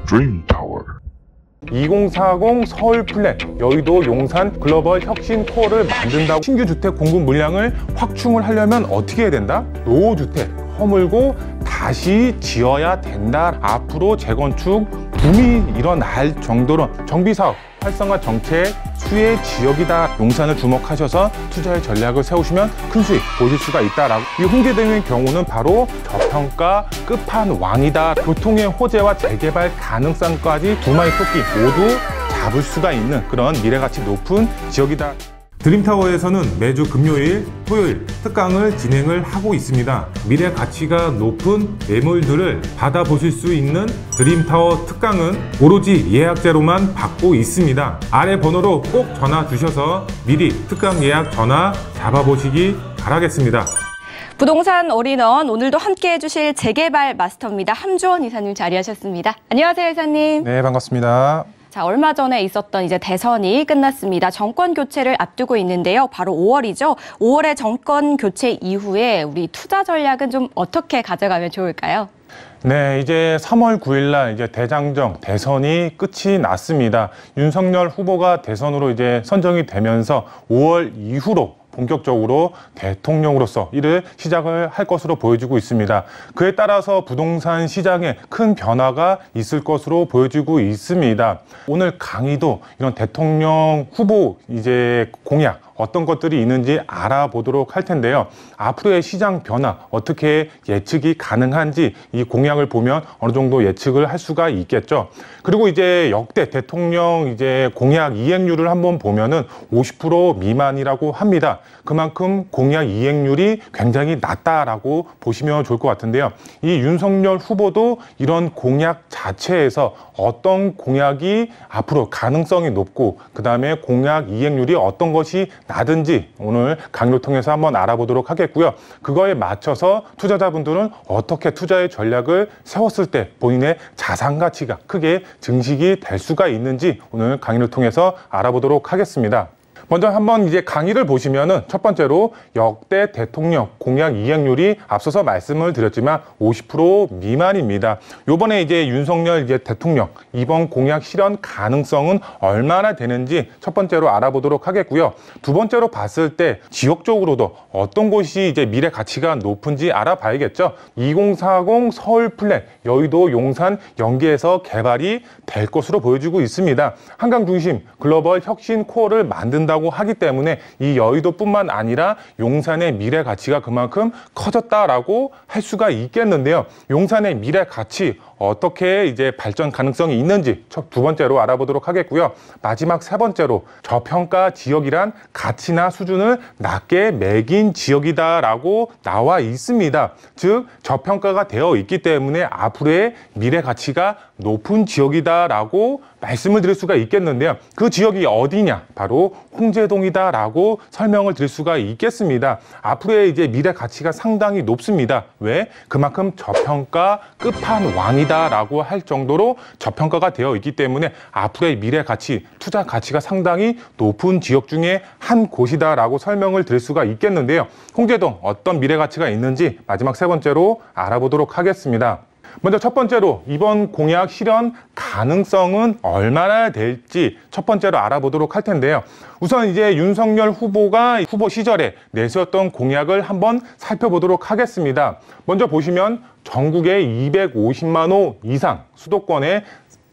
드림타워 2040 서울 플랜 여의도 용산 글로벌 혁신 코어를 만든다고 신규 주택 공급 물량을 확충을 하려면 어떻게 해야 된다? 노후주택 허물고 다시 지어야 된다. 앞으로 재건축 붐이 일어날 정도로 정비사업 활성화 정책 수혜 지역이다. 용산을 주목하셔서 투자의 전략을 세우시면 큰 수익 보실 수가 있다라고. 이 홍대등의 경우는 바로 저평가 끝판왕이다. 교통의 호재와 재개발 가능성까지 두 마리 토끼 모두 잡을 수가 있는 그런 미래가치 높은 지역이다. 드림타워에서는 매주 금요일, 토요일 특강을 진행을 하고 있습니다. 미래 가치가 높은 매물들을 받아보실 수 있는 드림타워 특강은 오로지 예약제로만 받고 있습니다. 아래 번호로 꼭 전화 주셔서 미리 특강 예약 전화 잡아보시기 바라겠습니다. 부동산 올인원 오늘도 함께 해주실 재개발 마스터입니다. 함주원 이사님 자리하셨습니다. 안녕하세요, 이사님. 네, 반갑습니다. 자, 얼마 전에 있었던 이제 대선이 끝났습니다. 정권 교체를 앞두고 있는데요. 바로 5월이죠. 5월의 정권 교체 이후에 우리 투자 전략은 좀 어떻게 가져가면 좋을까요? 네, 이제 3월 9일 날 이제 대장정 대선이 끝이 났습니다. 윤석열 후보가 대선으로 이제 선정이 되면서 5월 이후로 본격적으로 대통령으로서 일을 시작을 할 것으로 보여지고 있습니다. 그에 따라서 부동산 시장에 큰 변화가 있을 것으로 보여지고 있습니다. 오늘 강의도 이런 대통령 후보 이제 공약 어떤 것들이 있는지 알아보도록 할 텐데요. 앞으로의 시장 변화 어떻게 예측이 가능한지 이 공약을 보면 어느 정도 예측을 할 수가 있겠죠. 그리고 이제 역대 대통령 이제 공약 이행률을 한번 보면은 50% 미만이라고 합니다. 그만큼 공약 이행률이 굉장히 낮다라고 보시면 좋을 것 같은데요. 이 윤석열 후보도 이런 공약 자체에서 어떤 공약이 앞으로 가능성이 높고 그다음에 공약 이행률이 어떤 것이 낮은지 오늘 강의를 통해서 한번 알아보도록 하겠고요. 그거에 맞춰서 투자자분들은 어떻게 투자의 전략을 세웠을 때 본인의 자산 가치가 크게 증식이 될 수가 있는지 오늘 강의를 통해서 알아보도록 하겠습니다. 먼저 한번 이제 강의를 보시면은 첫 번째로 역대 대통령 공약 이행률이 앞서서 말씀을 드렸지만 50% 미만입니다. 요번에 이제 윤석열 이제 대통령 이번 공약 실현 가능성은 얼마나 되는지 첫 번째로 알아보도록 하겠고요. 두 번째로 봤을 때 지역적으로도 어떤 곳이 이제 미래 가치가 높은지 알아봐야겠죠. 2040 서울 플랜 여의도 용산 연계해서 개발이 될 것으로 보여지고 있습니다. 한강 중심 글로벌 혁신 코어를 만든다고 하기 때문에 이 여의도뿐만 아니라 용산의 미래 가치가 그만큼 커졌다라고 할 수가 있겠는데요. 용산의 미래 가치 어떻게 이제 발전 가능성이 있는지 두 번째로 알아보도록 하겠고요. 마지막 세 번째로 저평가 지역이란 가치나 수준을 낮게 매긴 지역이다라고 나와 있습니다. 즉 저평가가 되어 있기 때문에 앞으로의 미래 가치가 높은 지역이다라고 말씀을 드릴 수가 있겠는데요. 그 지역이 어디냐? 바로 홍제동이다라고 설명을 드릴 수가 있겠습니다. 앞으로의 이제 미래 가치가 상당히 높습니다. 왜? 그만큼 저평가 끝판왕이다라고 할 정도로 저평가가 되어 있기 때문에 앞으로의 미래 가치, 투자 가치가 상당히 높은 지역 중에 한 곳이다라고 설명을 드릴 수가 있겠는데요. 홍제동 어떤 미래 가치가 있는지 마지막 세 번째로 알아보도록 하겠습니다. 먼저 첫 번째로 이번 공약 실현 가능성은 얼마나 될지 첫 번째로 알아보도록 할 텐데요. 우선 이제 윤석열 후보가 후보 시절에 내세웠던 공약을 한번 살펴보도록 하겠습니다. 먼저 보시면 전국에 250만 호 이상 수도권에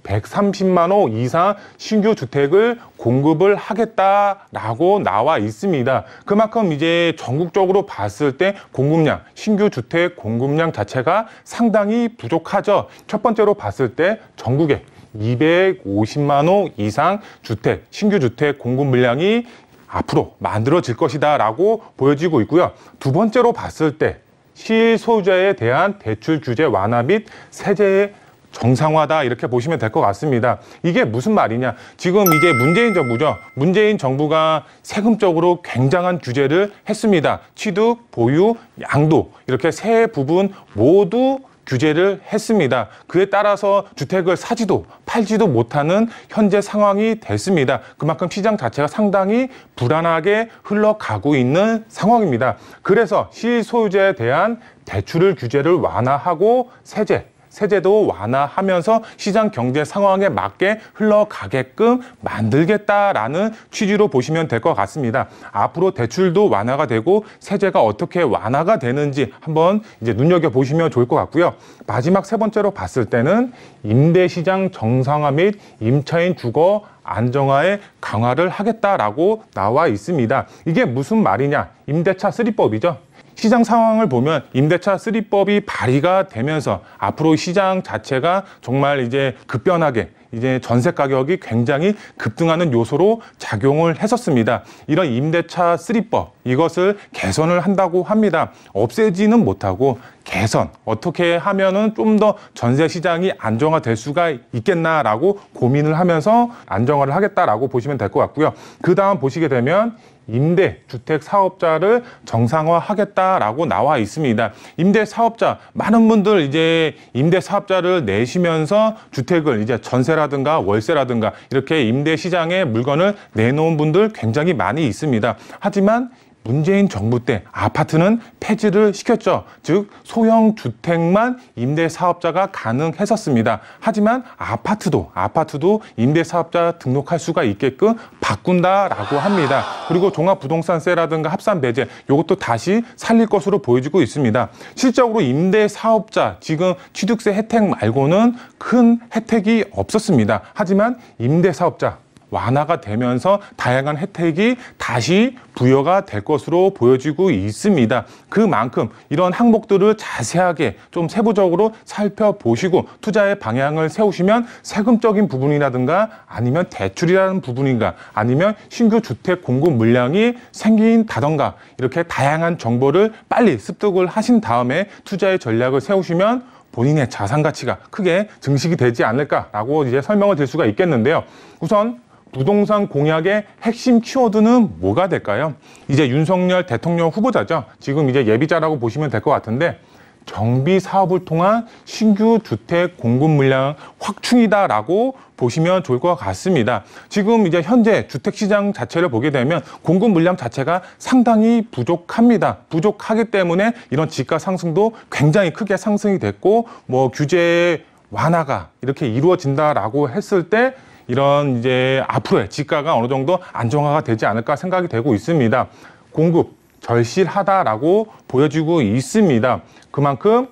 130만 호 이상 신규 주택을 공급을 하겠다라고 나와 있습니다. 그만큼 이제 전국적으로 봤을 때 공급량, 신규 주택 공급량 자체가 상당히 부족하죠. 첫 번째로 봤을 때 전국에 250만 호 이상 주택, 신규 주택 공급 물량이 앞으로 만들어질 것이다 라고 보여지고 있고요. 두 번째로 봤을 때 실소유자에 대한 대출 규제 완화 및 세제의 정상화다 이렇게 보시면 될 것 같습니다. 이게 무슨 말이냐? 지금 이제 문재인 정부죠. 문재인 정부가 세금적으로 굉장한 규제를 했습니다. 취득, 보유, 양도 이렇게 세 부분 모두 규제를 했습니다. 그에 따라서 주택을 사지도 팔지도 못하는 현재 상황이 됐습니다. 그만큼 시장 자체가 상당히 불안하게 흘러가고 있는 상황입니다. 그래서 실소유자에 대한 대출을 규제를 완화하고 세제, 세제도 완화하면서 시장 경제 상황에 맞게 흘러가게끔 만들겠다라는 취지로 보시면 될 것 같습니다. 앞으로 대출도 완화가 되고 세제가 어떻게 완화가 되는지 한번 이제 눈여겨보시면 좋을 것 같고요. 마지막 세 번째로 봤을 때는 임대시장 정상화 및 임차인 주거 안정화에 강화를 하겠다라고 나와 있습니다. 이게 무슨 말이냐? 임대차 3법이죠. 시장 상황을 보면 임대차 3법이 발의가 되면서 앞으로 시장 자체가 정말 이제 급변하게 이제 전세 가격이 굉장히 급등하는 요소로 작용을 했었습니다. 이런 임대차 3법 이것을 개선을 한다고 합니다. 없애지는 못하고 개선 어떻게 하면은 좀 더 전세 시장이 안정화될 수가 있겠나라고 고민을 하면서 안정화를 하겠다라고 보시면 될 것 같고요. 그 다음 보시게 되면 임대주택 사업자를 정상화하겠다라고 나와 있습니다. 임대 사업자 많은 분들 이제 임대 사업자를 내시면서 주택을 이제 전세라든가 월세라든가 이렇게 임대 시장에 물건을 내놓은 분들 굉장히 많이 있습니다. 하지만 문재인 정부 때 아파트는 폐지를 시켰죠. 즉 소형 주택만 임대 사업자가 가능했었습니다. 하지만 아파트도 임대 사업자 등록할 수가 있게끔 바꾼다라고 합니다. 그리고 종합부동산세라든가 합산배제 이것도 다시 살릴 것으로 보여지고 있습니다. 실적으로 임대 사업자 지금 취득세 혜택 말고는 큰 혜택이 없었습니다. 하지만 임대 사업자 완화가 되면서 다양한 혜택이 다시 부여가 될 것으로 보여지고 있습니다. 그만큼 이런 항목들을 자세하게 좀 세부적으로 살펴보시고 투자의 방향을 세우시면 세금적인 부분이라든가 아니면 대출이라는 부분인가 아니면 신규 주택 공급 물량이 생긴다던가 이렇게 다양한 정보를 빨리 습득을 하신 다음에 투자의 전략을 세우시면 본인의 자산 가치가 크게 증식이 되지 않을까라고 이제 설명을 드릴 수가 있겠는데요. 우선 부동산 공약의 핵심 키워드는 뭐가 될까요? 이제 윤석열 대통령 후보자죠. 지금 이제 예비자라고 보시면 될 것 같은데 정비 사업을 통한 신규 주택 공급 물량 확충이다라고 보시면 좋을 것 같습니다. 지금 이제 현재 주택 시장 자체를 보게 되면 공급 물량 자체가 상당히 부족합니다. 부족하기 때문에 이런 지가 상승도 굉장히 크게 상승이 됐고 뭐 규제 완화가 이렇게 이루어진다라고 했을 때 이런 이제 앞으로의 지가가 어느 정도 안정화가 되지 않을까 생각이 되고 있습니다. 공급 절실하다라고 보여지고 있습니다. 그만큼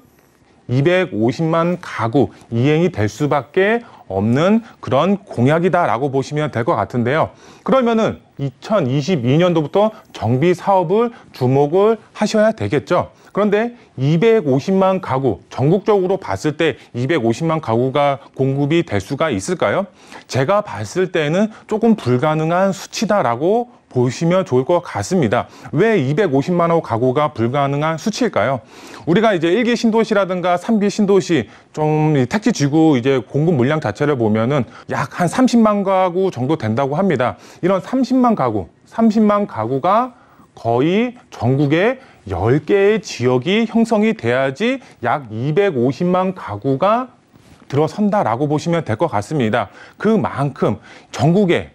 250만 가구 이행이 될 수밖에 없는 그런 공약이다라고 보시면 될 것 같은데요. 그러면은 2022년도부터 정비 사업을 주목을 하셔야 되겠죠. 그런데 250만 가구, 전국적으로 봤을 때 250만 가구가 공급이 될 수가 있을까요? 제가 봤을 때는 조금 불가능한 수치다라고 보시면 좋을 것 같습니다. 왜 250만 호 가구가 불가능한 수치일까요? 우리가 이제 1기 신도시라든가 3기 신도시 좀 택지 지구 이제 공급 물량 자체를 보면은 약 한 30만 가구 정도 된다고 합니다. 이런 30만 가구가 거의 전국에 10개의 지역이 형성이 돼야지 약 250만 가구가 들어선다라고 보시면 될 것 같습니다. 그만큼 전국에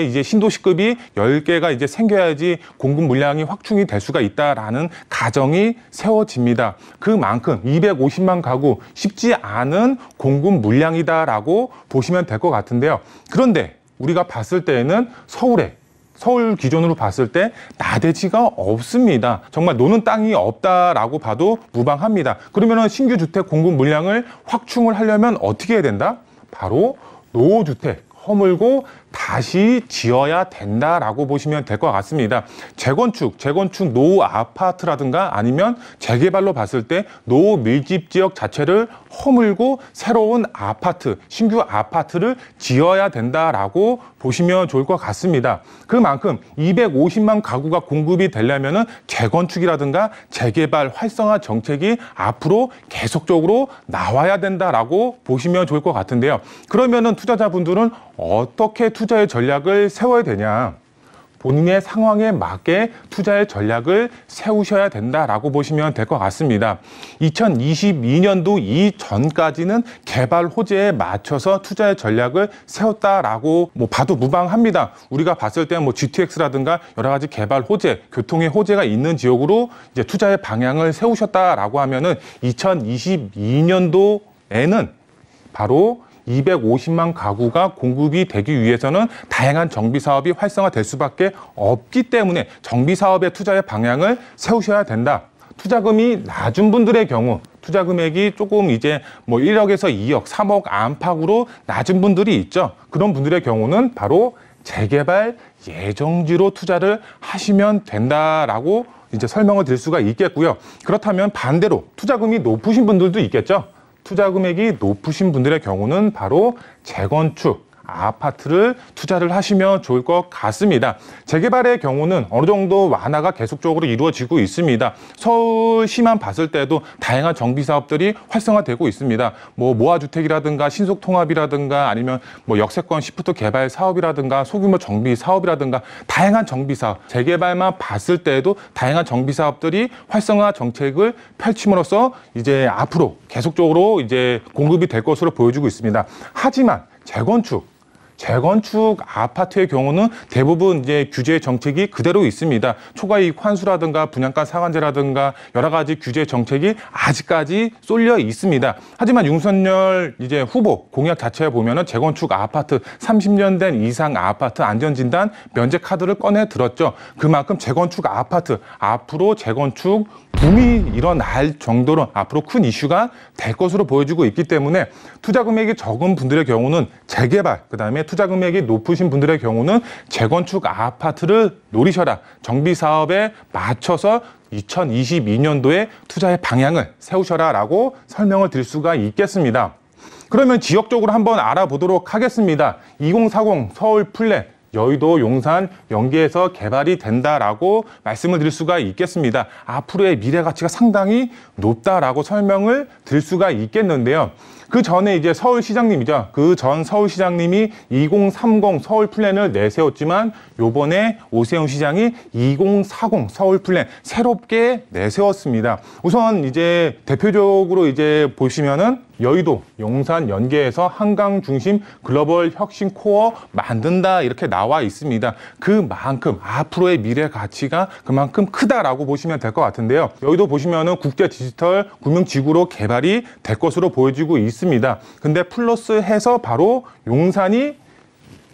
이제 신도시급이 10개가 이제 생겨야지 공급 물량이 확충이 될 수가 있다라는 가정이 세워집니다. 그만큼 250만 가구 쉽지 않은 공급 물량이다라고 보시면 될 것 같은데요. 그런데 우리가 봤을 때에는 서울 기준으로 봤을 때 나대지가 없습니다. 정말 노는 땅이 없다라고 봐도 무방합니다. 그러면 신규 주택 공급 물량을 확충을 하려면 어떻게 해야 된다? 바로 노후주택 허물고 다시 지어야 된다라고 보시면 될 것 같습니다. 재건축 노후 아파트라든가 아니면 재개발로 봤을 때 노후 밀집 지역 자체를 허물고 새로운 아파트, 신규 아파트를 지어야 된다라고 보시면 좋을 것 같습니다. 그만큼 250만 가구가 공급이 되려면은 재건축이라든가 재개발 활성화 정책이 앞으로 계속적으로 나와야 된다라고 보시면 좋을 것 같은데요. 그러면은 투자자분들은 어떻게 투자의 전략을 세워야 되냐? 본인의 상황에 맞게 투자의 전략을 세우셔야 된다라고 보시면 될 것 같습니다. 2022년도 이전까지는 개발 호재에 맞춰서 투자의 전략을 세웠다라고 봐도 무방합니다. 우리가 봤을 때 GTX라든가 여러 가지 개발 호재, 교통의 호재가 있는 지역으로 이제 투자의 방향을 세우셨다라고 하면은 2022년도 에는 바로 250만 가구가 공급이 되기 위해서는 다양한 정비 사업이 활성화될 수밖에 없기 때문에 정비 사업의 투자의 방향을 세우셔야 된다. 투자금이 낮은 분들의 경우, 투자 금액이 조금 이제 뭐 1억에서 2억, 3억 안팎으로 낮은 분들이 있죠. 그런 분들의 경우는 바로 재개발 예정지로 투자를 하시면 된다라고 이제 설명을 드릴 수가 있겠고요. 그렇다면 반대로 투자금이 높으신 분들도 있겠죠. 투자 금액이 높으신 분들의 경우는 바로 재건축, 아파트를 투자를 하시면 좋을 것 같습니다. 재개발의 경우는 어느 정도 완화가 계속적으로 이루어지고 있습니다. 서울시만 봤을 때도 다양한 정비 사업들이 활성화되고 있습니다. 뭐 모아주택이라든가 신속통합이라든가 아니면 뭐 역세권 시프트 개발 사업이라든가 소규모 정비 사업이라든가 다양한 정비 사업, 재개발만 봤을 때에도 다양한 정비 사업들이 활성화 정책을 펼침으로써 이제 앞으로 계속적으로 이제 공급이 될 것으로 보여지고 있습니다. 하지만 재건축 아파트의 경우는 대부분 이제 규제 정책이 그대로 있습니다. 초과이익 환수라든가 분양가 상한제라든가 여러 가지 규제 정책이 아직까지 쏠려 있습니다. 하지만 윤석열 이제 후보 공약 자체에 보면은 재건축 아파트 30년 된 이상 아파트 안전진단 면제 카드를 꺼내 들었죠. 그만큼 재건축 아파트 앞으로 재건축 붐이 일어날 정도로 앞으로 큰 이슈가 될 것으로 보여지고 있기 때문에 투자 금액이 적은 분들의 경우는 재개발, 그다음에 투자 금액이 높으신 분들의 경우는 재건축 아파트를 노리셔라. 정비 사업에 맞춰서 2022년도에 투자의 방향을 세우셔라라고 설명을 드릴 수가 있겠습니다. 그러면 지역적으로 한번 알아보도록 하겠습니다. 2040 서울 플랜 여의도, 용산, 연계에서 개발이 된다라고 말씀을 드릴 수가 있겠습니다. 앞으로의 미래 가치가 상당히 높다라고 설명을 드릴 수가 있겠는데요. 그 전에 이제 서울시장님이죠. 그 전 서울시장님이 2030 서울 플랜을 내세웠지만 요번에 오세훈 시장이 2040 서울 플랜 새롭게 내세웠습니다. 우선 이제 대표적으로 이제 보시면은 여의도, 용산, 연계에서 한강 중심 글로벌 혁신 코어 만든다 이렇게 나와 있습니다. 그만큼 앞으로의 미래 가치가 그만큼 크다라고 보시면 될 것 같은데요. 여의도 보시면은 국제 디지털 금융지구로 개발이 될 것으로 보여지고 있습니다. 근데 플러스해서 바로 용산이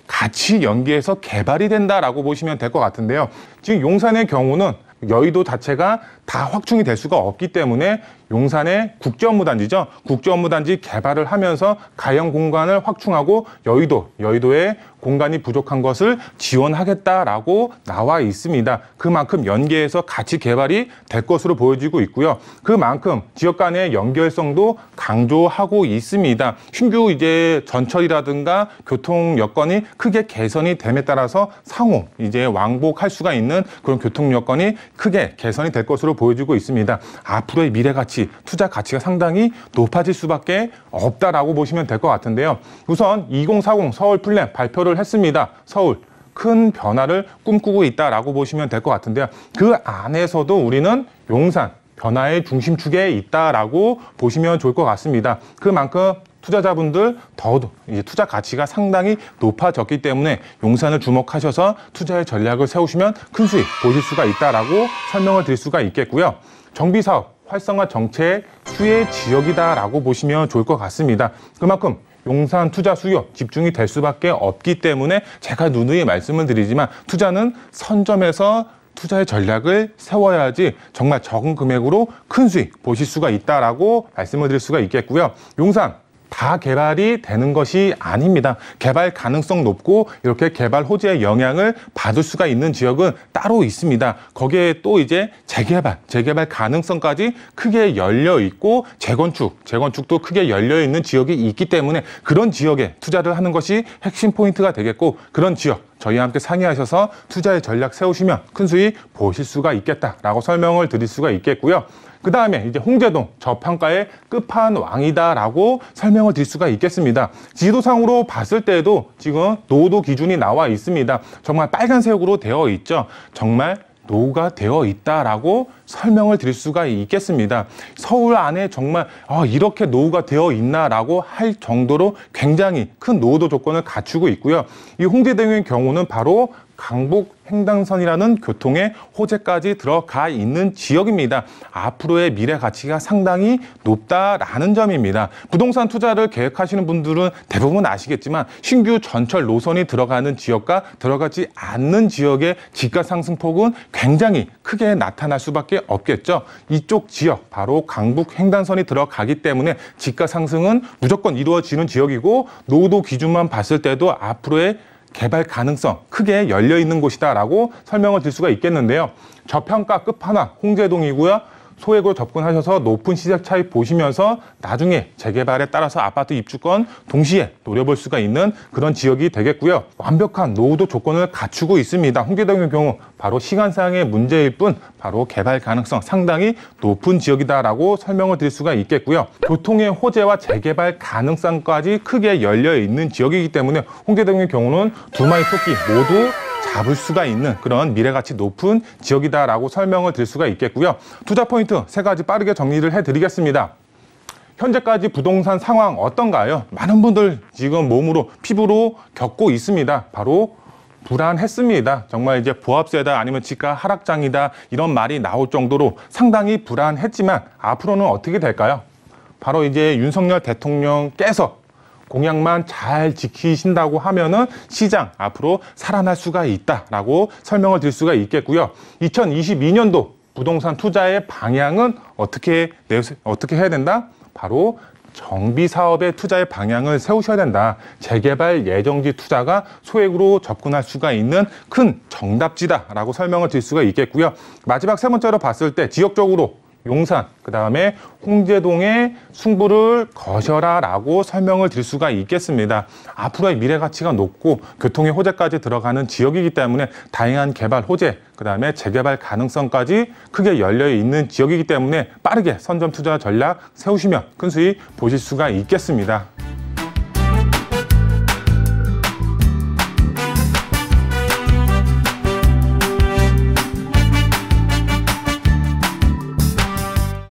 같이 연계해서 개발이 된다라고 보시면 될 것 같은데요. 지금 용산의 경우는 여의도 자체가 다 확충이 될 수가 없기 때문에 용산의 국제업무단지죠. 국제업무단지 개발을 하면서 가형 공간을 확충하고 여의도의 공간이 부족한 것을 지원하겠다라고 나와 있습니다. 그만큼 연계해서 같이 개발이 될 것으로 보여지고 있고요. 그만큼 지역 간의 연결성도 강조하고 있습니다. 신규 이제 전철이라든가 교통 여건이 크게 개선이 됨에 따라서 상호 이제 왕복할 수가 있는 그런 교통 여건이 크게 개선이 될 것으로 보여지고 있습니다. 앞으로의 미래 가치, 투자 가치가 상당히 높아질 수밖에 없다라고 보시면 될 것 같은데요. 우선 2040 서울 플랜 발표를 했습니다. 서울 큰 변화를 꿈꾸고 있다라고 보시면 될 것 같은데요. 그 안에서도 우리는 용산 변화의 중심축에 있다라고 보시면 좋을 것 같습니다. 그만큼 투자자분들 더욱 이제 투자 가치가 상당히 높아졌기 때문에 용산을 주목하셔서 투자의 전략을 세우시면 큰 수익 보실 수가 있다라고 설명을 드릴 수가 있겠고요. 정비사업 활성화 정책 수혜 지역이다라고 보시면 좋을 것 같습니다. 그만큼 용산 투자 수요 집중이 될 수밖에 없기 때문에 제가 누누이 말씀을 드리지만 투자는 선점해서 투자의 전략을 세워야지 정말 적은 금액으로 큰 수익 보실 수가 있다라고 말씀을 드릴 수가 있겠고요. 용산 다 개발이 되는 것이 아닙니다. 개발 가능성 높고 이렇게 개발 호재의 영향을 받을 수가 있는 지역은 따로 있습니다. 거기에 또 이제 재개발 가능성까지 크게 열려 있고 재건축도 크게 열려 있는 지역이 있기 때문에 그런 지역에 투자를 하는 것이 핵심 포인트가 되겠고 그런 지역 저희와 함께 상의하셔서 투자의 전략 세우시면 큰 수익 보실 수가 있겠다라고 설명을 드릴 수가 있겠고요. 그 다음에 이제 홍제동 저평가의 끝판왕이다라고 설명을 드릴 수가 있겠습니다. 지도상으로 봤을 때도 지금 노도 기준이 나와 있습니다. 정말 빨간색으로 되어 있죠. 정말 노가 되어 있다라고 설명을 드릴 수가 있겠습니다. 서울 안에 정말 이렇게 노후가 되어 있나라고 할 정도로 굉장히 큰 노후도 조건을 갖추고 있고요. 이 홍제동의 경우는 바로 강북 횡단선이라는 교통의 호재까지 들어가 있는 지역입니다. 앞으로의 미래 가치가 상당히 높다라는 점입니다. 부동산 투자를 계획하시는 분들은 대부분 아시겠지만 신규 전철 노선이 들어가는 지역과 들어가지 않는 지역의 집가 상승폭은 굉장히 크게 나타날 수밖에 없겠죠. 이쪽 지역, 바로 강북 횡단선이 들어가기 때문에 집가 상승은 무조건 이루어지는 지역이고 노후도 기준만 봤을 때도 앞으로의 개발 가능성 크게 열려 있는 곳이다라고 설명을 드릴 수가 있겠는데요. 저평가 끝판왕 홍제동이고요. 소액으로 접근하셔서 높은 시세 차익 보시면서 나중에 재개발에 따라서 아파트 입주권 동시에 노려볼 수가 있는 그런 지역이 되겠고요. 완벽한 노후도 조건을 갖추고 있습니다. 홍제동의 경우 바로 시간상의 문제일 뿐 바로 개발 가능성 상당히 높은 지역이다라고 설명을 드릴 수가 있겠고요. 교통의 호재와 재개발 가능성까지 크게 열려 있는 지역이기 때문에 홍제동의 경우는 두 마리 토끼 모두 잡을 수가 있는 그런 미래가치 높은 지역이다라고 설명을 드릴 수가 있겠고요. 투자 포인트 세 가지 빠르게 정리를 해드리겠습니다. 현재까지 부동산 상황 어떤가요? 많은 분들 지금 몸으로 피부로 겪고 있습니다. 바로 불안했습니다. 정말 이제 보합세다 아니면 집가 하락장이다 이런 말이 나올 정도로 상당히 불안했지만 앞으로는 어떻게 될까요? 바로 이제 윤석열 대통령께서 공약만 잘 지키신다고 하면은 시장 앞으로 살아날 수가 있다라고 설명을 드릴 수가 있겠고요. 2022년도 부동산 투자의 방향은 어떻게 해야 된다? 바로 정비 사업의 투자의 방향을 세우셔야 된다. 재개발 예정지 투자가 소액으로 접근할 수가 있는 큰 정답지다라고 설명을 드릴 수가 있겠고요. 마지막 세 번째로 봤을 때 지역적으로 용산, 그 다음에 홍제동의 승부를 거셔라라고 설명을 드릴 수가 있겠습니다. 앞으로의 미래 가치가 높고 교통의 호재까지 들어가는 지역이기 때문에 다양한 개발 호재, 그 다음에 재개발 가능성까지 크게 열려 있는 지역이기 때문에 빠르게 선점 투자 전략 세우시면 큰 수익 보실 수가 있겠습니다.